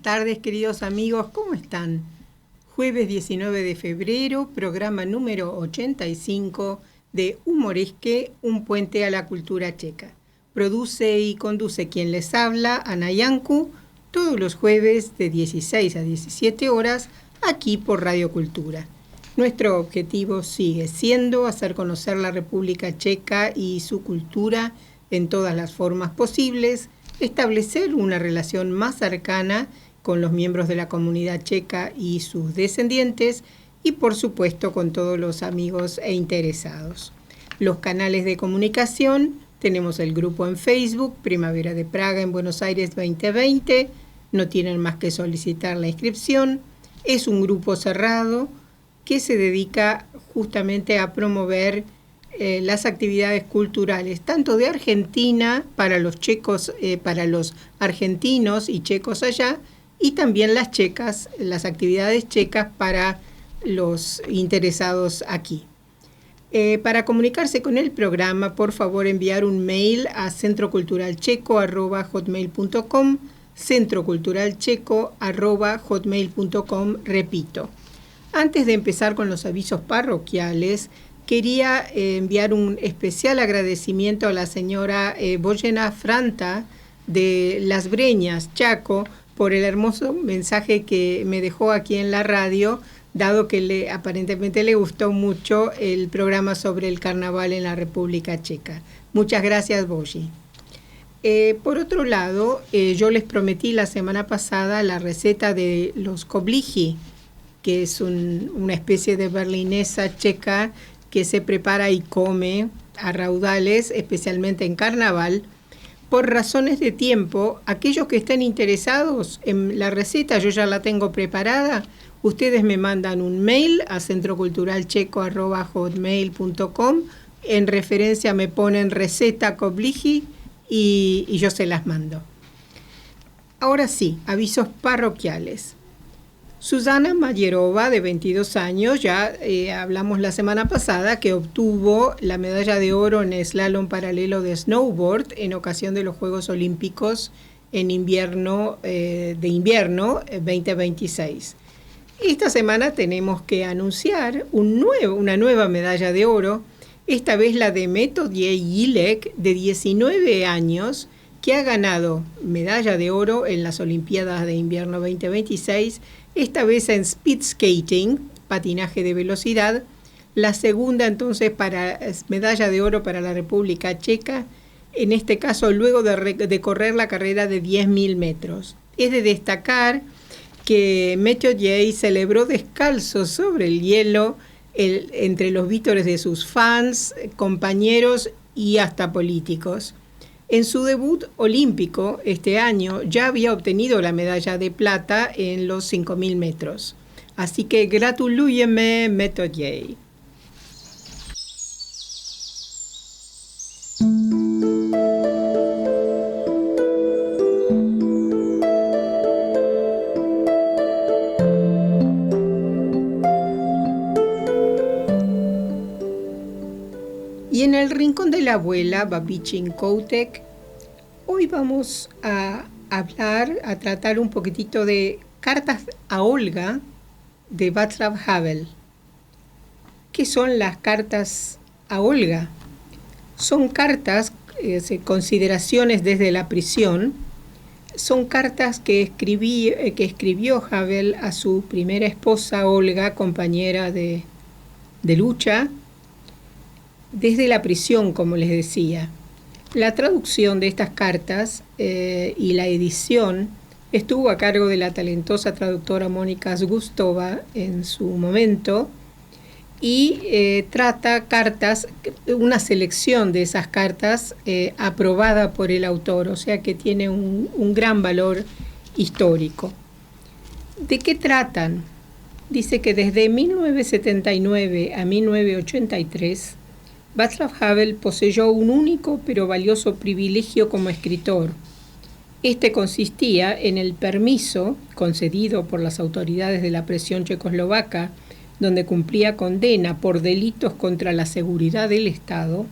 tardes, queridos amigos, ¿cómo están? Jueves 19 de febrero, programa número 85 de Humoresque, un puente a la cultura checa. Produce y conduce quien les habla, Ana Yancu, todos los jueves de 16 a 17 horas, aquí por Radio Cultura. Nuestro objetivo sigue siendo hacer conocer la República Checa y su cultura en todas las formas posibles, establecer una relación más cercana con los miembros de la comunidad checa y sus descendientes y, por supuesto, con todos los amigos e interesados. Los canales de comunicación, tenemos el grupo en Facebook, Primavera de Praga en Buenos Aires 2020, no tienen más que solicitar la inscripción. Es un grupo cerrado que se dedica justamente a promover las actividades culturales, tanto de Argentina para los checos, para los argentinos y checos allá, y también las checas, las actividades checas para los interesados aquí. Para comunicarse con el programa, por favor enviar un mail a centroculturalcheco@hotmail.com, centroculturalcheco@hotmail.com, repito. Antes de empezar con los avisos parroquiales, quería enviar un especial agradecimiento a la señora Bojena Franta de Las Breñas, Chaco, por el hermoso mensaje que me dejó aquí en la radio, dado que aparentemente le gustó mucho el programa sobre el carnaval en la República Checa. Muchas gracias, Boji. Por otro lado, yo les prometí la semana pasada la receta de los kobliji, que es una especie de berlinesa checa que se prepara y come a raudales, especialmente en carnaval. Por razones de tiempo, aquellos que estén interesados en la receta, yo ya la tengo preparada, ustedes me mandan un mail a centroculturalcheco@hotmail.com, en referencia me ponen receta kobliji y yo se las mando. Ahora sí, avisos parroquiales. Susana Mayerova, de 22 años, ya hablamos la semana pasada, que obtuvo la medalla de oro en slalom paralelo de snowboard en ocasión de los Juegos Olímpicos de invierno 2026. Esta semana tenemos que anunciar una nueva medalla de oro, esta vez la de Metodie Ilek, de 19 años, que ha ganado medalla de oro en las Olimpiadas de Invierno 2026, esta vez en speed skating, patinaje de velocidad, la segunda entonces medalla de oro para la República Checa, en este caso luego de correr la carrera de 10.000 metros. Es de destacar que Metodie celebró descalzo sobre el hielo entre los vítores de sus fans, compañeros y hasta políticos. En su debut olímpico este año ya había obtenido la medalla de plata en los 5.000 metros. Así que gratulujeme, Metodie. Y en el rincón de la abuela, Babichin Koutek, hoy vamos a tratar un poquitito de Cartas a Olga de Václav Havel. ¿Qué son las cartas a Olga? Son cartas, consideraciones desde la prisión, son cartas que escribió Havel a su primera esposa, Olga, compañera de lucha, desde la prisión, como les decía. La traducción de estas cartas y la edición estuvo a cargo de la talentosa traductora Mónica Zgustova en su momento y trata cartas, una selección de esas cartas aprobada por el autor, o sea que tiene un gran valor histórico. ¿De qué tratan? Dice que desde 1979 a 1983 Václav Havel poseyó un único pero valioso privilegio como escritor. Este consistía en el permiso concedido por las autoridades de la prisión checoslovaca, donde cumplía condena por delitos contra la seguridad del Estado,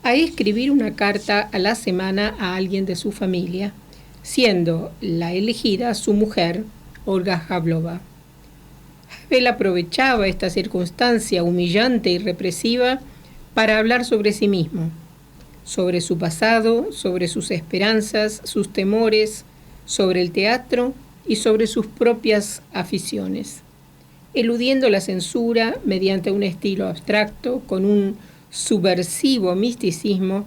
a escribir una carta a la semana a alguien de su familia, siendo la elegida su mujer, Olga Havlova. Havel aprovechaba esta circunstancia humillante y represiva para hablar sobre sí mismo, sobre su pasado, sobre sus esperanzas, sus temores, sobre el teatro y sobre sus propias aficiones, eludiendo la censura mediante un estilo abstracto con un subversivo misticismo.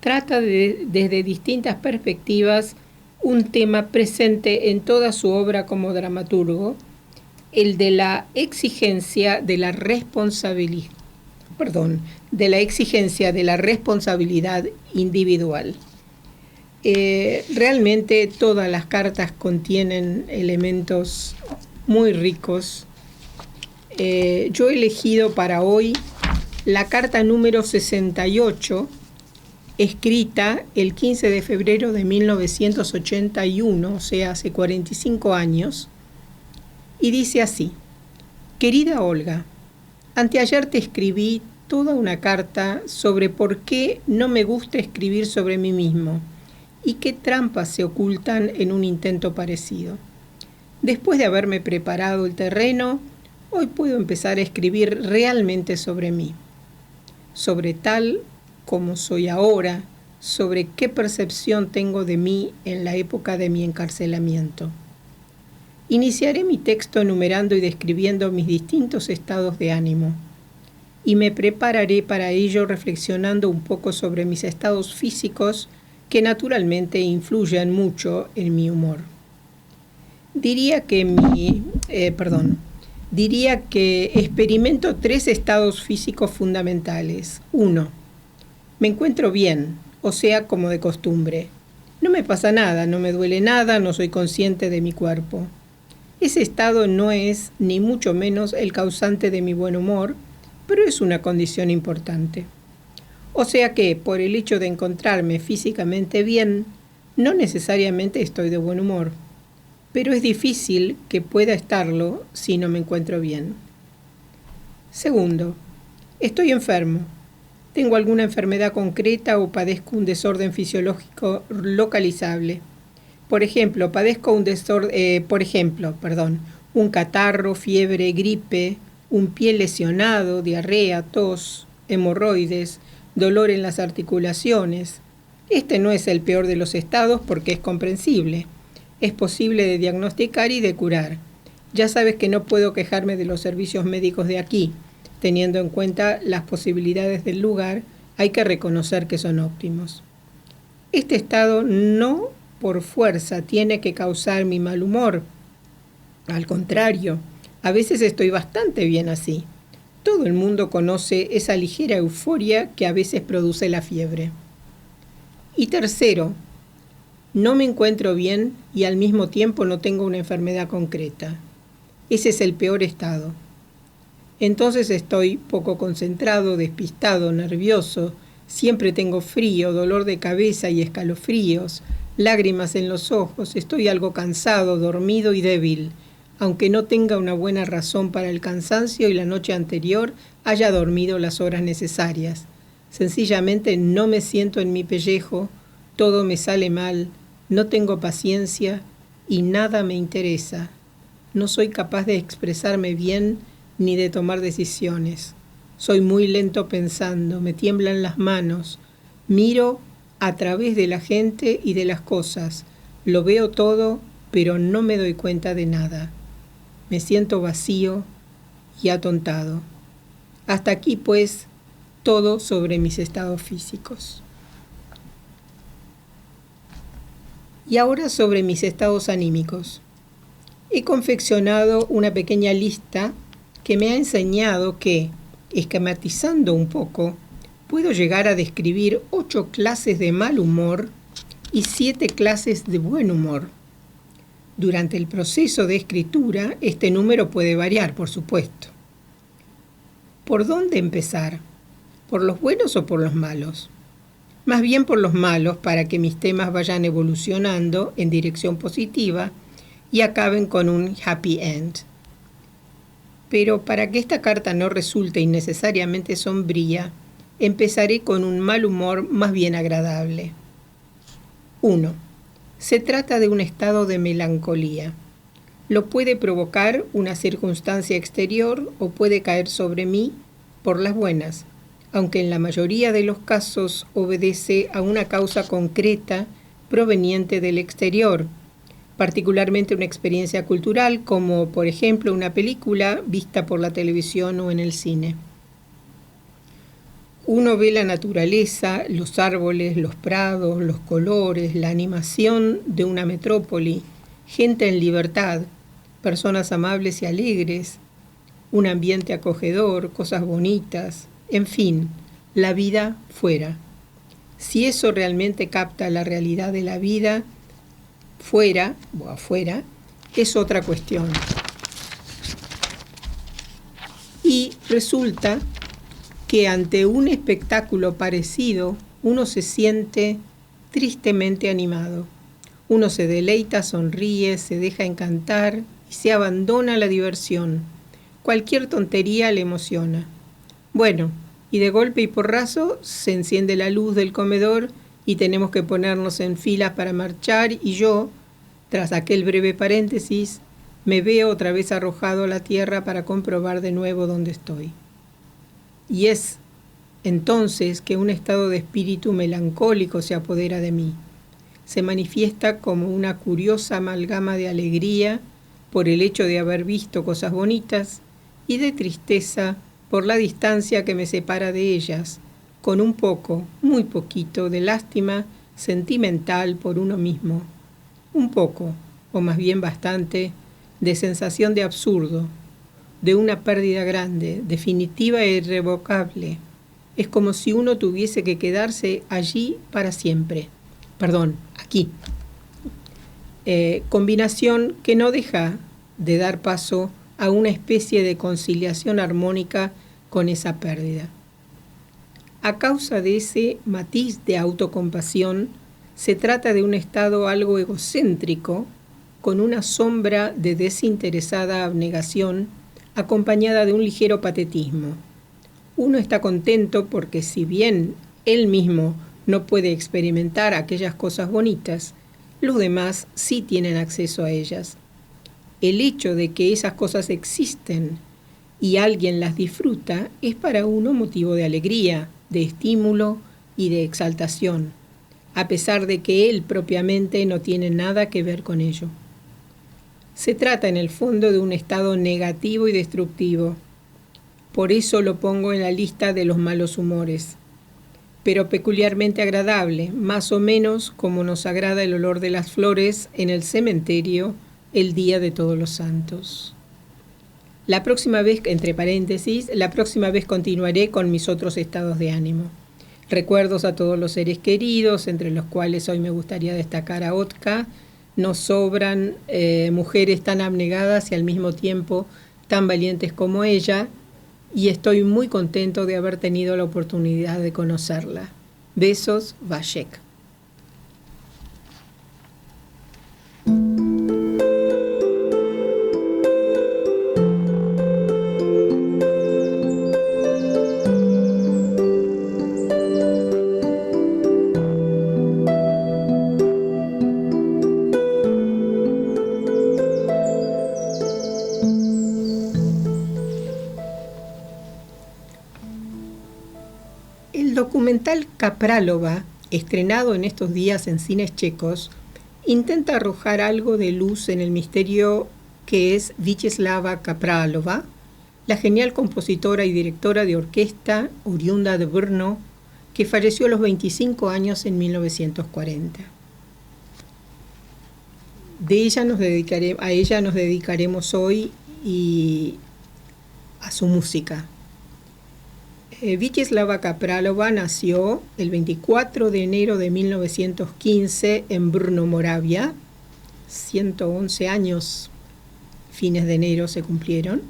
Trata desde distintas perspectivas un tema presente en toda su obra como dramaturgo, el de la exigencia de la responsabilidad individual. Realmente todas las cartas contienen elementos muy ricos. Yo he elegido para hoy la carta número 68, escrita el 15 de febrero de 1981, o sea, hace 45 años, y dice así: Querida Olga, anteayer te escribí toda una carta sobre por qué no me gusta escribir sobre mí mismo y qué trampas se ocultan en un intento parecido. Después de haberme preparado el terreno, hoy puedo empezar a escribir realmente sobre mí, sobre tal como soy ahora, sobre qué percepción tengo de mí en la época de mi encarcelamiento. Iniciaré mi texto enumerando y describiendo mis distintos estados de ánimo, y me prepararé para ello reflexionando un poco sobre mis estados físicos que naturalmente influyen mucho en mi humor. Diría que experimento 3 estados físicos fundamentales. 1. Me encuentro bien, o sea, como de costumbre. No me pasa nada, no me duele nada, no soy consciente de mi cuerpo. Ese estado no es, ni mucho menos, el causante de mi buen humor, pero es una condición importante. O sea que, por el hecho de encontrarme físicamente bien, no necesariamente estoy de buen humor, pero es difícil que pueda estarlo si no me encuentro bien. 2. Estoy enfermo. Tengo alguna enfermedad concreta o padezco un desorden fisiológico localizable. Por ejemplo, un catarro, fiebre, gripe, un pie lesionado, diarrea, tos, hemorroides, dolor en las articulaciones. Este no es el peor de los estados porque es comprensible. Es posible de diagnosticar y de curar. Ya sabes que no puedo quejarme de los servicios médicos de aquí. Teniendo en cuenta las posibilidades del lugar, hay que reconocer que son óptimos. Este estado no por fuerza tiene que causar mi mal humor. Al contrario, a veces estoy bastante bien así. Todo el mundo conoce esa ligera euforia que a veces produce la fiebre. Y 3, no me encuentro bien y al mismo tiempo no tengo una enfermedad concreta. Ese es el peor estado. Entonces estoy poco concentrado, despistado, nervioso, siempre tengo frío, dolor de cabeza y escalofríos, lágrimas en los ojos, estoy algo cansado, dormido y débil, aunque no tenga una buena razón para el cansancio y la noche anterior haya dormido las horas necesarias. Sencillamente no me siento en mi pellejo, todo me sale mal, no tengo paciencia y nada me interesa. No soy capaz de expresarme bien ni de tomar decisiones. Soy muy lento pensando, me tiemblan las manos, miro a través de la gente y de las cosas, lo veo todo, pero no me doy cuenta de nada. Me siento vacío y atontado. Hasta aquí, pues, todo sobre mis estados físicos. Y ahora sobre mis estados anímicos. He confeccionado una pequeña lista que me ha enseñado que, esquematizando un poco, puedo llegar a describir 8 clases de mal humor y 7 clases de buen humor. Durante el proceso de escritura, este número puede variar, por supuesto. ¿Por dónde empezar? ¿Por los buenos o por los malos? Más bien por los malos, para que mis temas vayan evolucionando en dirección positiva y acaben con un happy end. Pero para que esta carta no resulte innecesariamente sombría, empezaré con un mal humor más bien agradable. 1. Se trata de un estado de melancolía. Lo puede provocar una circunstancia exterior o puede caer sobre mí por las buenas, aunque en la mayoría de los casos obedece a una causa concreta proveniente del exterior, particularmente una experiencia cultural como, por ejemplo, una película vista por la televisión o en el cine. Uno ve la naturaleza, los árboles, los prados, los colores, la animación de una metrópoli, gente en libertad, personas amables y alegres, un ambiente acogedor, cosas bonitas, en fin, la vida fuera. Si eso realmente capta la realidad de la vida, fuera o afuera, es otra cuestión. Y resulta que ante un espectáculo parecido, uno se siente tristemente animado. Uno se deleita, sonríe, se deja encantar y se abandona a la diversión. Cualquier tontería le emociona. Bueno, y de golpe y porrazo se enciende la luz del comedor y tenemos que ponernos en filas para marchar y yo, tras aquel breve paréntesis, me veo otra vez arrojado a la tierra para comprobar de nuevo dónde estoy. Y es entonces que un estado de espíritu melancólico se apodera de mí. Se manifiesta como una curiosa amalgama de alegría por el hecho de haber visto cosas bonitas y de tristeza por la distancia que me separa de ellas, con un poco, muy poquito, de lástima sentimental por uno mismo. Un poco, o más bien bastante, de sensación de absurdo, de una pérdida grande, definitiva e irrevocable. Es como si uno tuviese que quedarse allí para siempre. Perdón, aquí. Combinación que no deja de dar paso a una especie de conciliación armónica con esa pérdida. A causa de ese matiz de autocompasión, se trata de un estado algo egocéntrico, con una sombra de desinteresada abnegación, acompañada de un ligero patetismo. Uno está contento porque si bien él mismo no puede experimentar aquellas cosas bonitas, los demás sí tienen acceso a ellas. El hecho de que esas cosas existen y alguien las disfruta es para uno motivo de alegría, de estímulo y de exaltación, a pesar de que él propiamente no tiene nada que ver con ello. Se trata en el fondo de un estado negativo y destructivo. Por eso lo pongo en la lista de los malos humores, pero peculiarmente agradable, más o menos como nos agrada el olor de las flores en el cementerio el día de Todos los Santos. La próxima vez, entre paréntesis, la próxima vez continuaré con mis otros estados de ánimo. Recuerdos a todos los seres queridos, entre los cuales hoy me gustaría destacar a Otka. Nos sobran mujeres tan abnegadas y al mismo tiempo tan valientes como ella, y estoy muy contento de haber tenido la oportunidad de conocerla. Besos, Vashek. El documental Kapralova, estrenado en estos días en cines checos, intenta arrojar algo de luz en el misterio que es Vítězslava Kapralova, la genial compositora y directora de orquesta oriunda de Brno, que falleció a los 25 años en 1940. A ella nos dedicaremos hoy y a su música. Vítězslava Kapralova nació el 24 de enero de 1915 en Brno, Moravia. 111 años, fines de enero se cumplieron.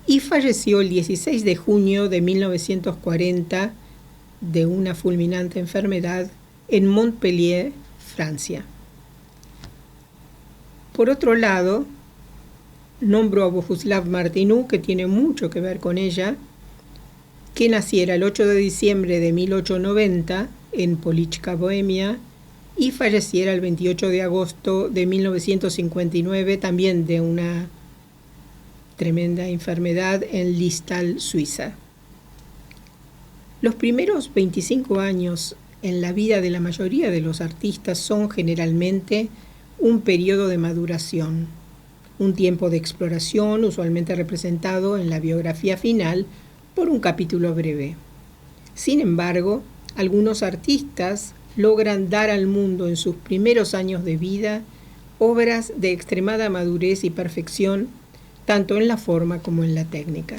Y falleció el 16 de junio de 1940 de una fulminante enfermedad en Montpellier, Francia. Por otro lado, nombro a Bohuslav Martinů, que tiene mucho que ver con ella, que naciera el 8 de diciembre de 1890 en Polička, Bohemia, y falleciera el 28 de agosto de 1959, también de una tremenda enfermedad en Liestal, Suiza. Los primeros 25 años en la vida de la mayoría de los artistas son generalmente un periodo de maduración, un tiempo de exploración usualmente representado en la biografía final por un capítulo breve. Sin embargo, algunos artistas logran dar al mundo en sus primeros años de vida obras de extremada madurez y perfección, tanto en la forma como en la técnica.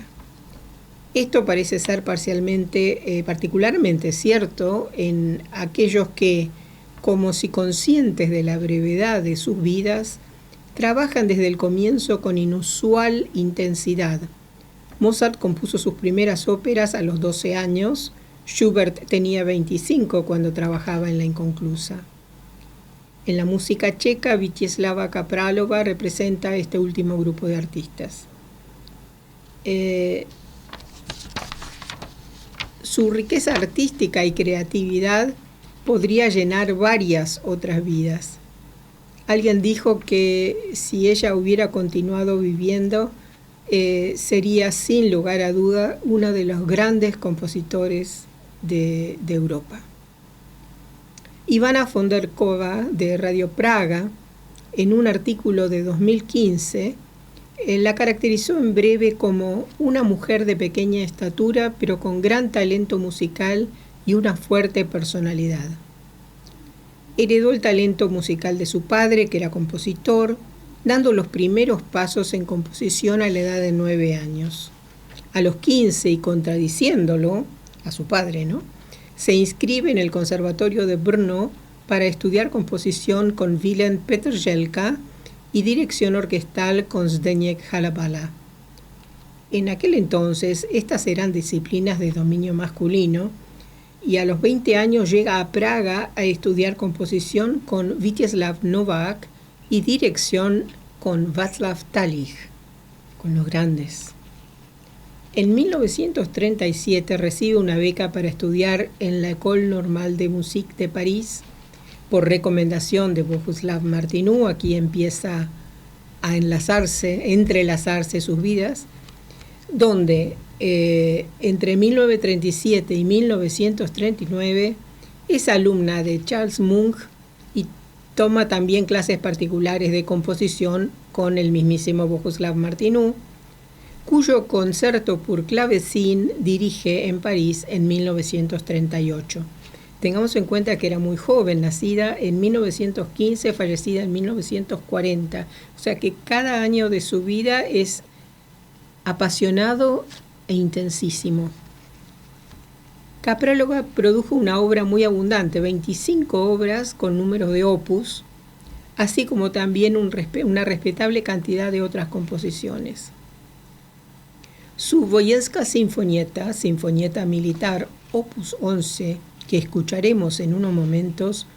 Esto parece ser particularmente cierto en aquellos que, como si conscientes de la brevedad de sus vidas, trabajan desde el comienzo con inusual intensidad. Mozart compuso sus primeras óperas a los 12 años, Schubert tenía 25 cuando trabajaba en la inconclusa. En la música checa, Vítězslava Kaprálová representa este último grupo de artistas. Su riqueza artística y creatividad podría llenar varias otras vidas. Alguien dijo que si ella hubiera continuado viviendo, sería sin lugar a duda uno de los grandes compositores de Europa. Ivana Fonderkova de Radio Praga, en un artículo de 2015, la caracterizó en breve como una mujer de pequeña estatura, pero con gran talento musical y una fuerte personalidad. Heredó el talento musical de su padre, que era compositor, dando los primeros pasos en composición a la edad de 9 años. A los 15, y contradiciéndolo, a su padre, ¿no?, se inscribe en el Conservatorio de Brno para estudiar composición con Willem Peterjelka y dirección orquestal con Zdeněk Halabala. En aquel entonces, estas eran disciplinas de dominio masculino, y a los 20 años llega a Praga a estudiar composición con Vítězslav Novák y dirección con Václav Talich, con los grandes. En 1937 recibe una beca para estudiar en la École Normale de Musique de París por recomendación de Bohuslav Martinů. Aquí empieza a entrelazarse sus vidas, donde entre 1937 y 1939 es alumna de Charles Munch y toma también clases particulares de composición con el mismísimo Bohuslav Martinů, cuyo concierto pour clavecín dirige en París en 1938. Tengamos en cuenta que era muy joven, nacida en 1915, fallecida en 1940. O sea que cada año de su vida es apasionado e intensísimo. Kaprálová produjo una obra muy abundante, 25 obras con números de opus, así como también una respetable cantidad de otras composiciones. Su Vojenska Sinfonieta, Sinfonieta Militar, opus 11, que escucharemos en unos momentos,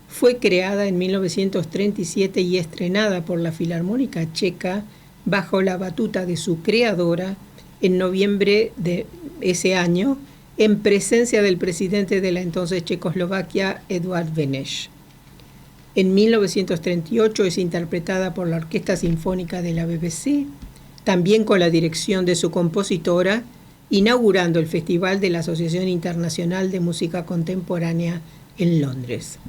fue creada en 1937 y estrenada por la Filarmónica Checa bajo la batuta de su creadora en noviembre de ese año, en presencia del presidente de la entonces Checoslovaquia, Eduard Beneš. En 1938 es interpretada por la Orquesta Sinfónica de la BBC, también con la dirección de su compositora, inaugurando el Festival de la Asociación Internacional de Música Contemporánea en Londres.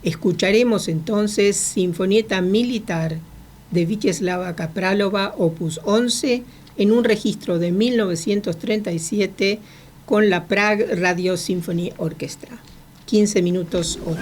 Escucharemos entonces Sinfonieta Militar de Vítězslava Kaprálová, opus 11, en un registro de 1937 con la Prague Radio Symphony Orchestra. 15 minutos 8.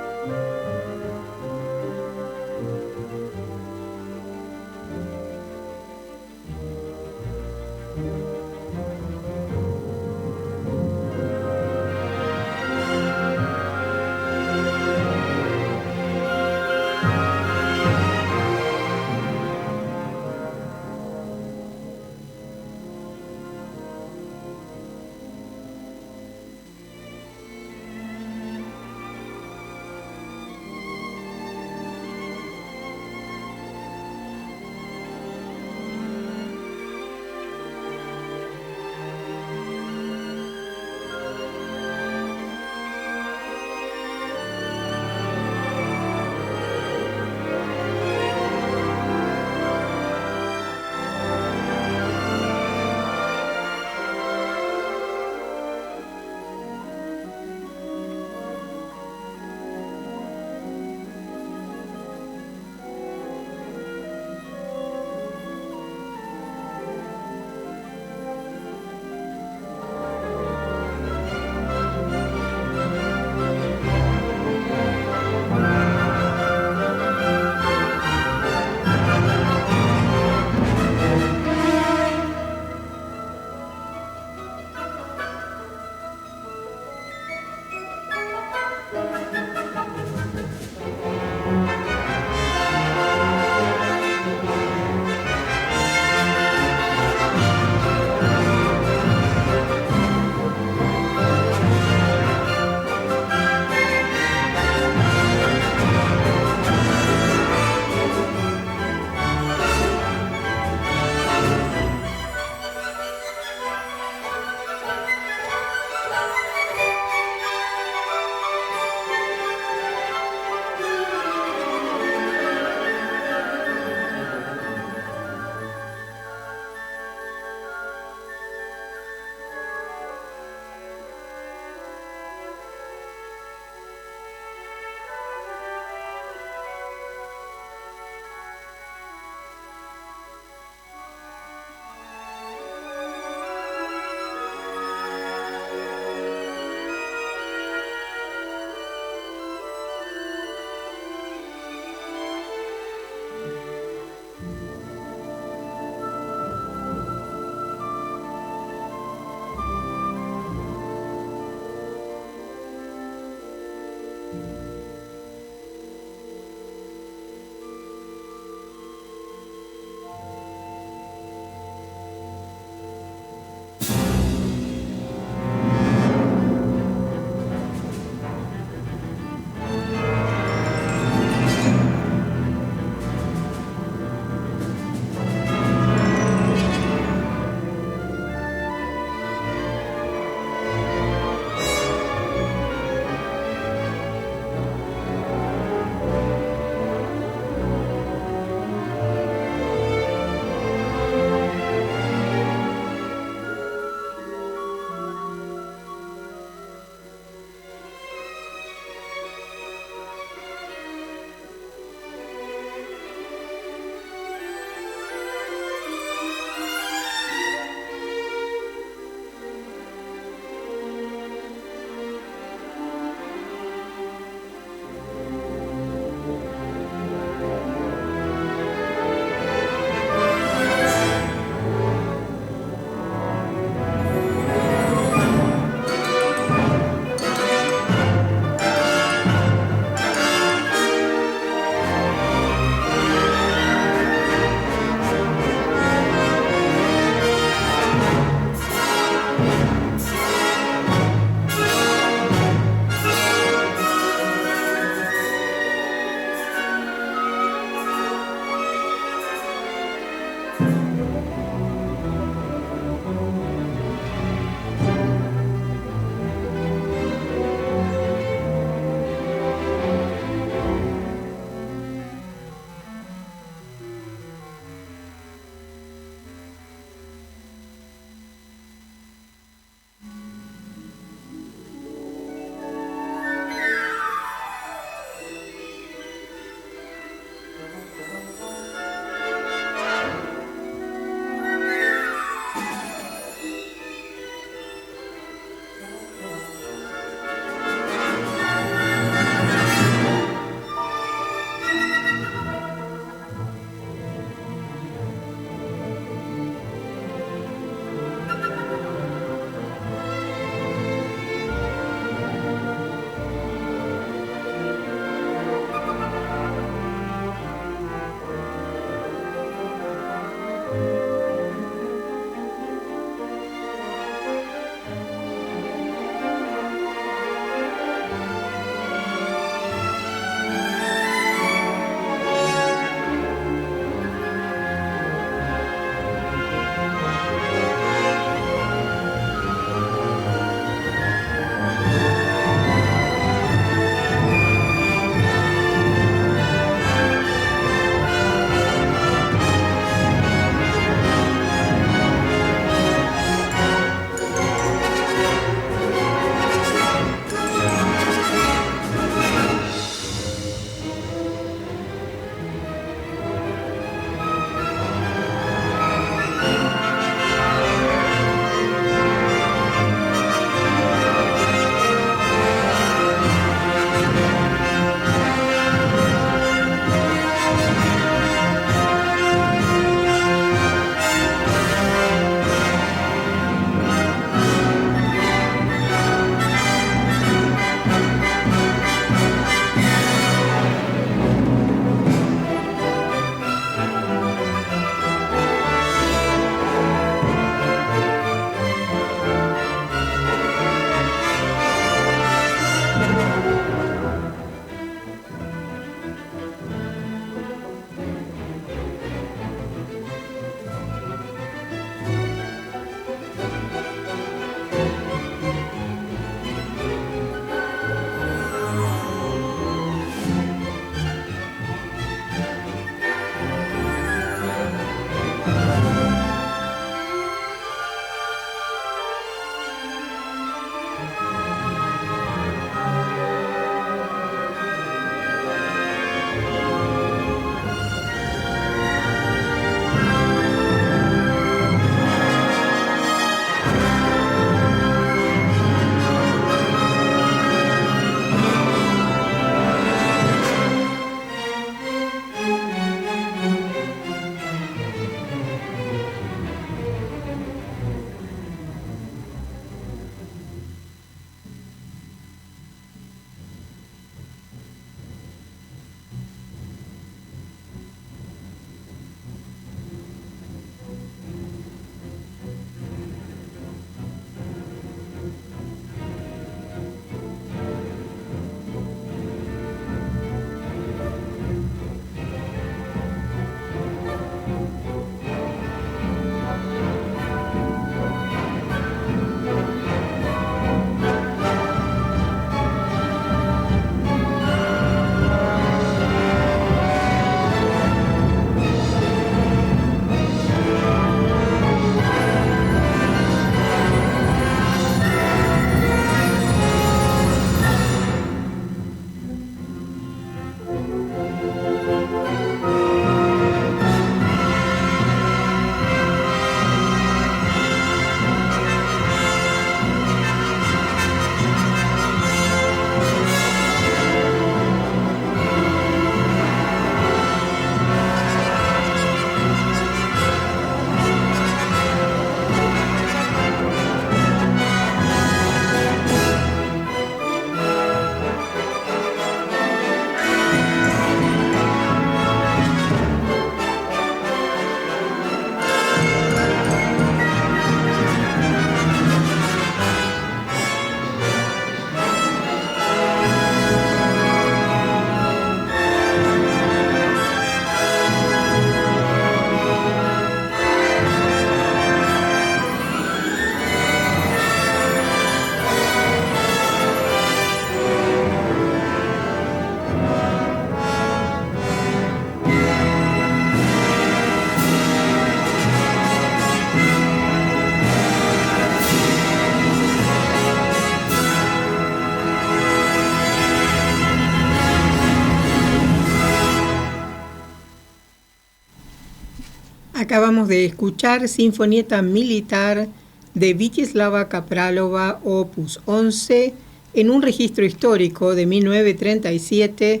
Acabamos de escuchar Sinfonieta Militar de Vítězslava Kaprálová, opus 11, en un registro histórico de 1937,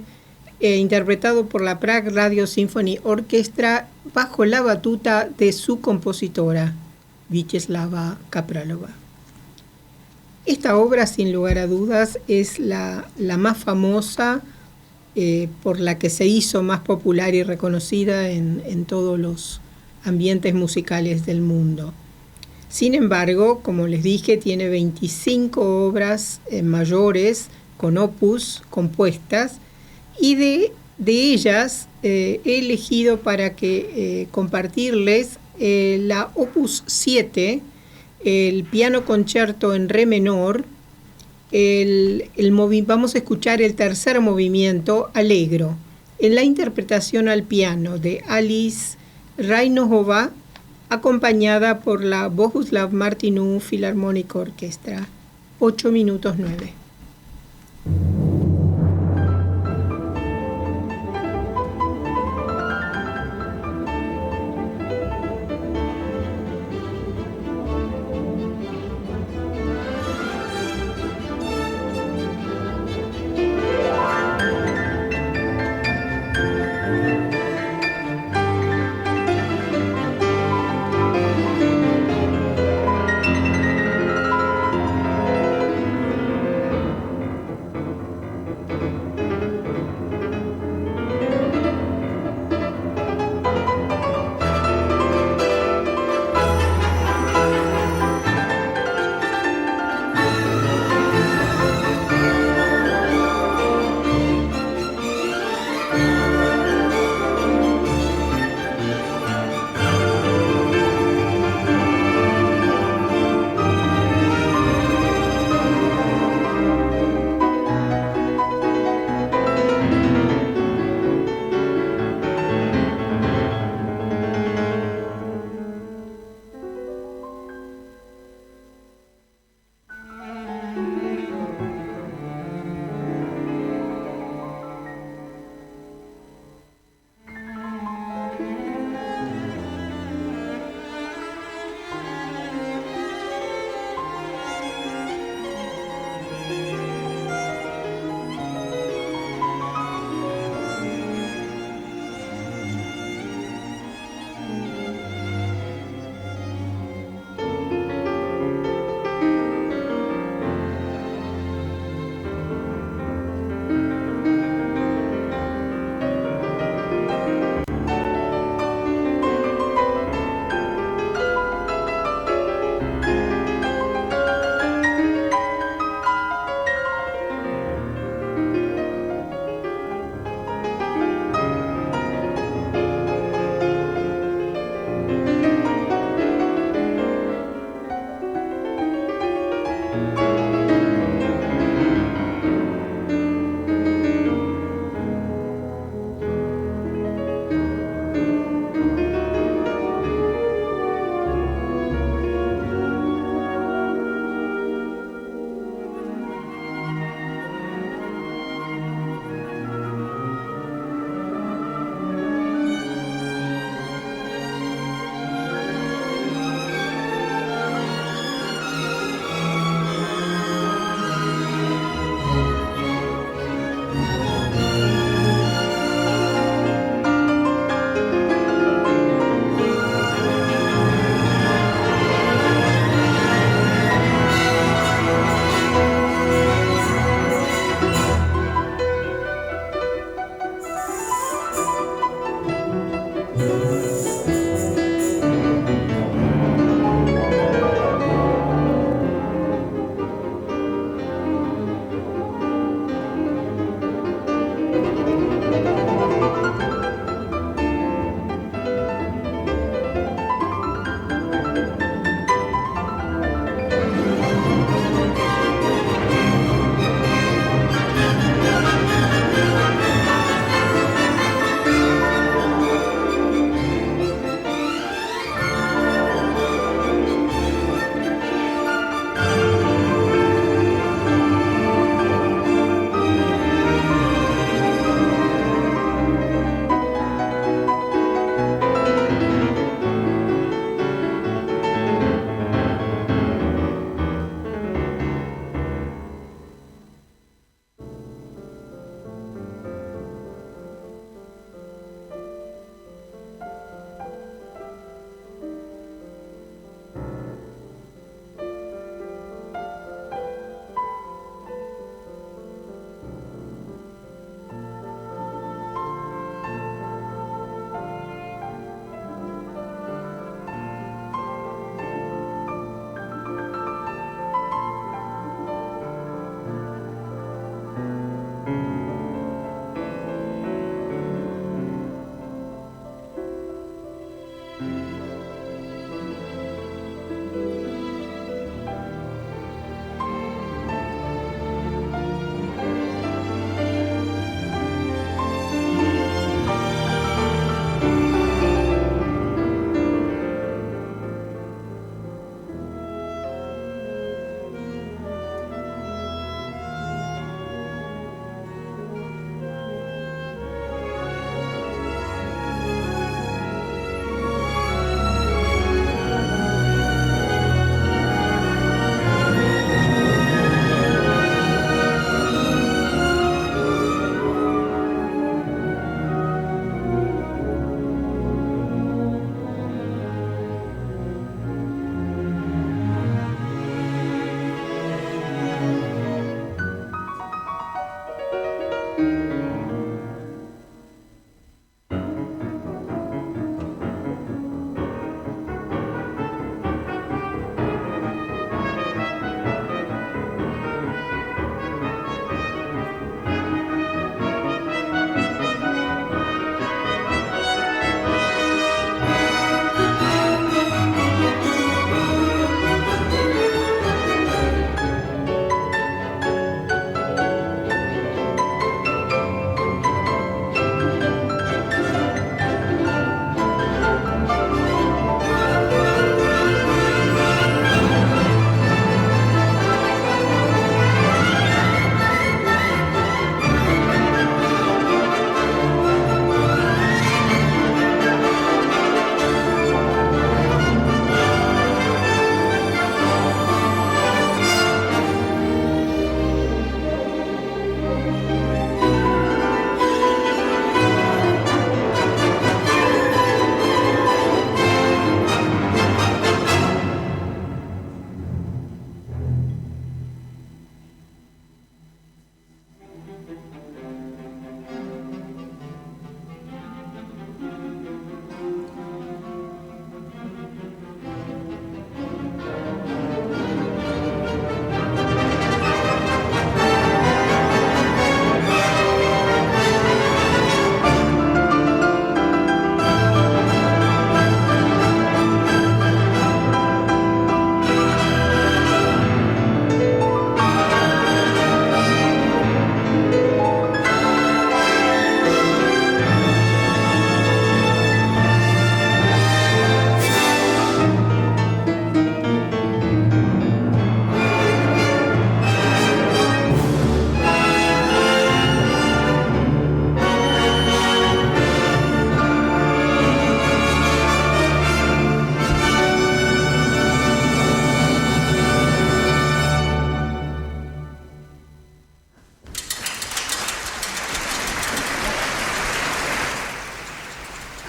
interpretado por la Prague Radio Symphony Orchestra bajo la batuta de su compositora, Vítězslava Kaprálová. Esta obra, sin lugar a dudas, es la más famosa, por la que se hizo más popular y reconocida en todos los ambientes musicales del mundo. Sin embargo, como les dije, tiene 25 obras mayores con opus compuestas, y de ellas he elegido para compartirles la opus 7, el piano concierto en re menor. Vamos a escuchar el tercer movimiento, Allegro, en la interpretación al piano de Alice Rajnohová, acompañada por la Bohuslav Martinů Philharmonic Orchestra. 8 minutos 9.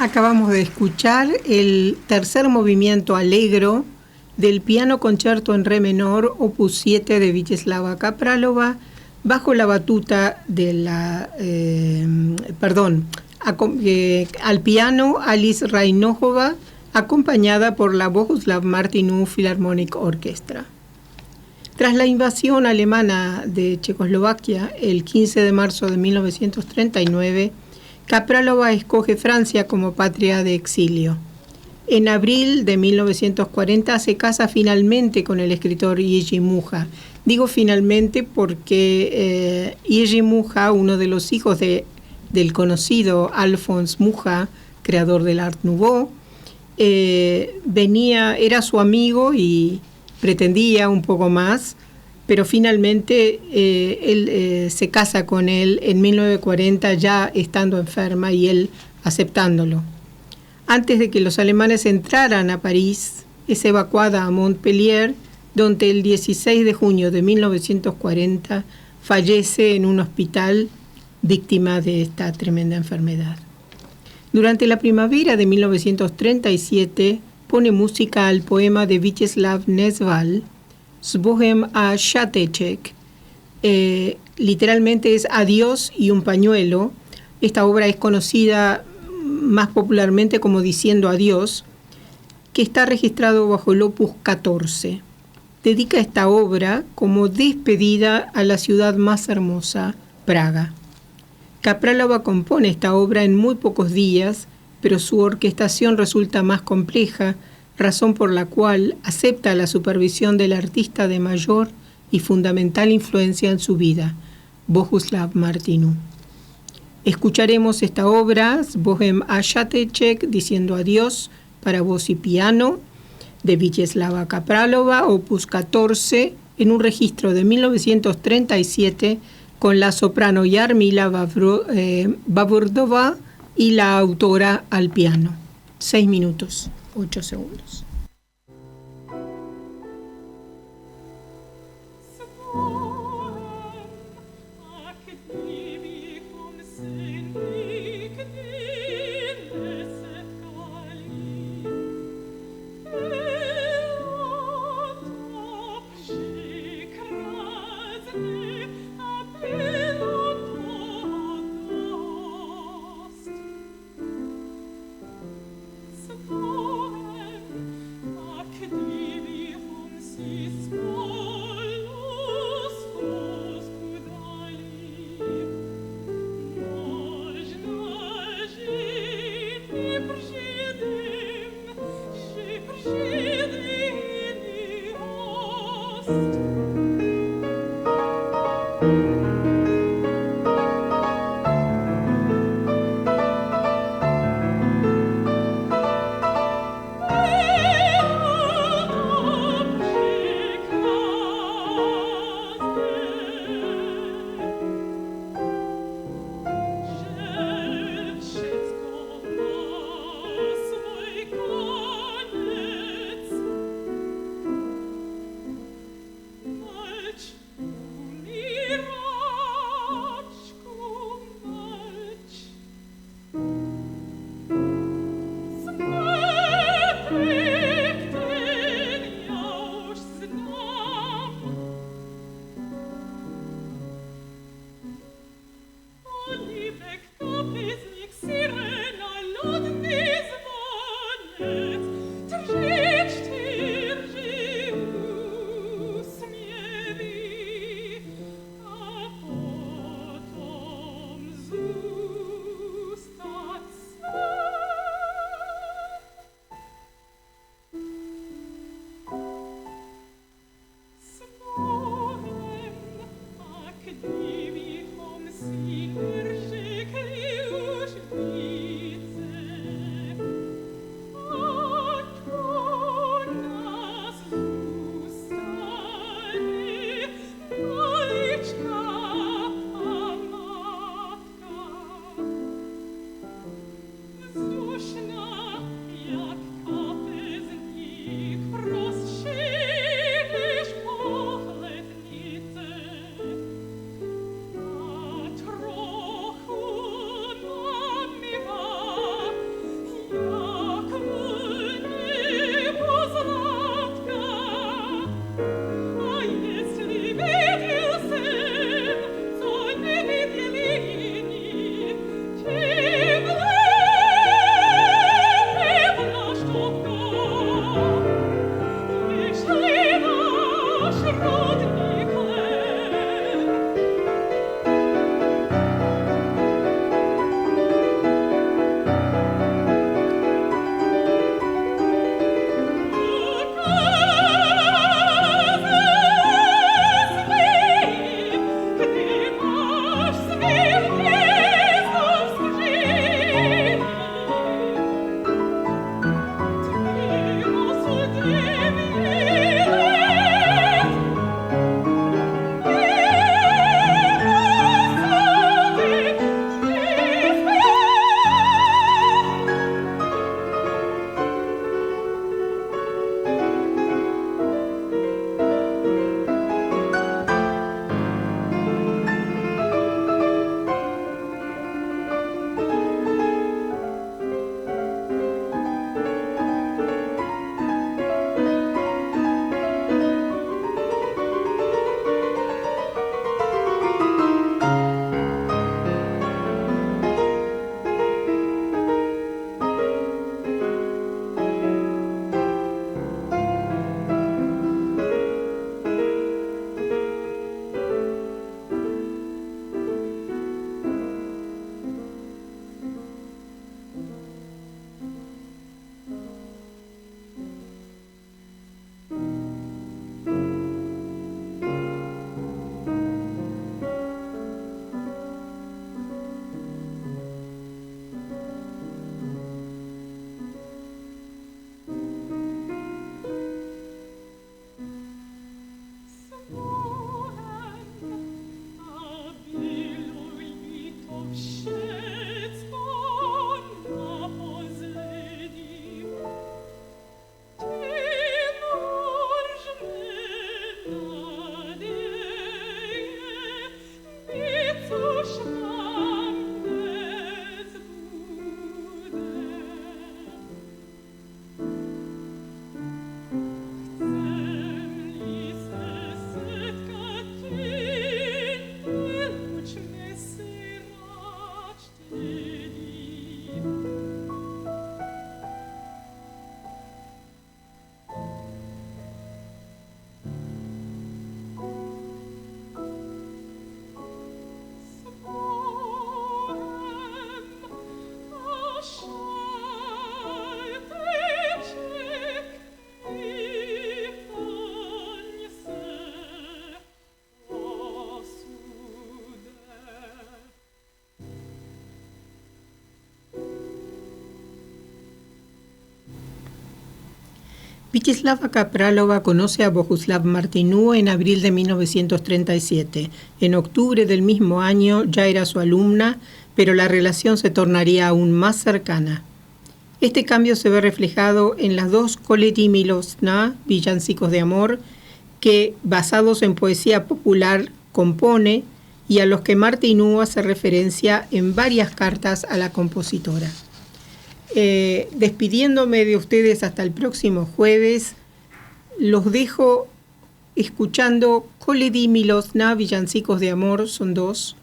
Acabamos de escuchar el tercer movimiento allegro del piano concierto en re menor, opus 7 de Vítězslava Kaprálová, bajo la batuta de la, al piano Alice Rajnohová, acompañada por la Bohuslav Martinů Philharmonic Orchestra. Tras la invasión alemana de Checoslovaquia el 15 de marzo de 1939, Kaprálová escoge Francia como patria de exilio. En abril de 1940 se casa finalmente con el escritor Jiří Mucha. Digo finalmente porque Jiří Mucha, uno de los hijos del conocido Alfons Mucha, creador del Art Nouveau, era su amigo y pretendía un poco más, pero finalmente él se casa con él en 1940, ya estando enferma, y él aceptándolo. Antes de que los alemanes entraran a París, es evacuada a Montpellier, donde el 16 de junio de 1940 fallece en un hospital víctima de esta tremenda enfermedad. Durante la primavera de 1937 pone música al poema de Vítězslav Nezval, Sbohem a Šateček, literalmente es Adiós y un pañuelo. Esta obra es conocida más popularmente como Diciendo Adiós, que está registrado bajo el opus 14. Dedica esta obra como despedida a la ciudad más hermosa, Praga. Kaprálová compone esta obra en muy pocos días, pero su orquestación resulta más compleja, razón por la cual acepta la supervisión del artista de mayor y fundamental influencia en su vida, Bohuslav Martinů. Escucharemos esta obra, Sbohem a Šateček, Diciendo Adiós, para voz y piano, de Vítězslava Kaprálová, opus 14, en un registro de 1937, con la soprano Jarmila Bavurdová y la autora al piano. 6 minutos, 8 segundos. Vítězslava Kapralova conoce a Bohuslav Martinů en abril de 1937. En octubre del mismo año ya era su alumna, pero la relación se tornaría aún más cercana. Este cambio se ve reflejado en las dos Koledy Milosna, villancicos de amor, que, basados en poesía popular, compone y a los que Martinů hace referencia en varias cartas a la compositora. Despidiéndome de ustedes hasta el próximo jueves, los dejo escuchando Koledy Milosna, villancicos de amor, son dos,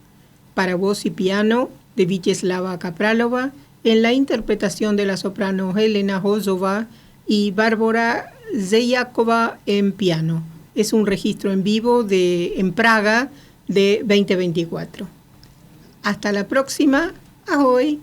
para voz y piano, de Vítězslava Kapralova, en la interpretación de la soprano Helena Hozová y Bárbara Zejakova en piano. Es un registro en vivo en Praga de 2024. Hasta la próxima. Ahoj.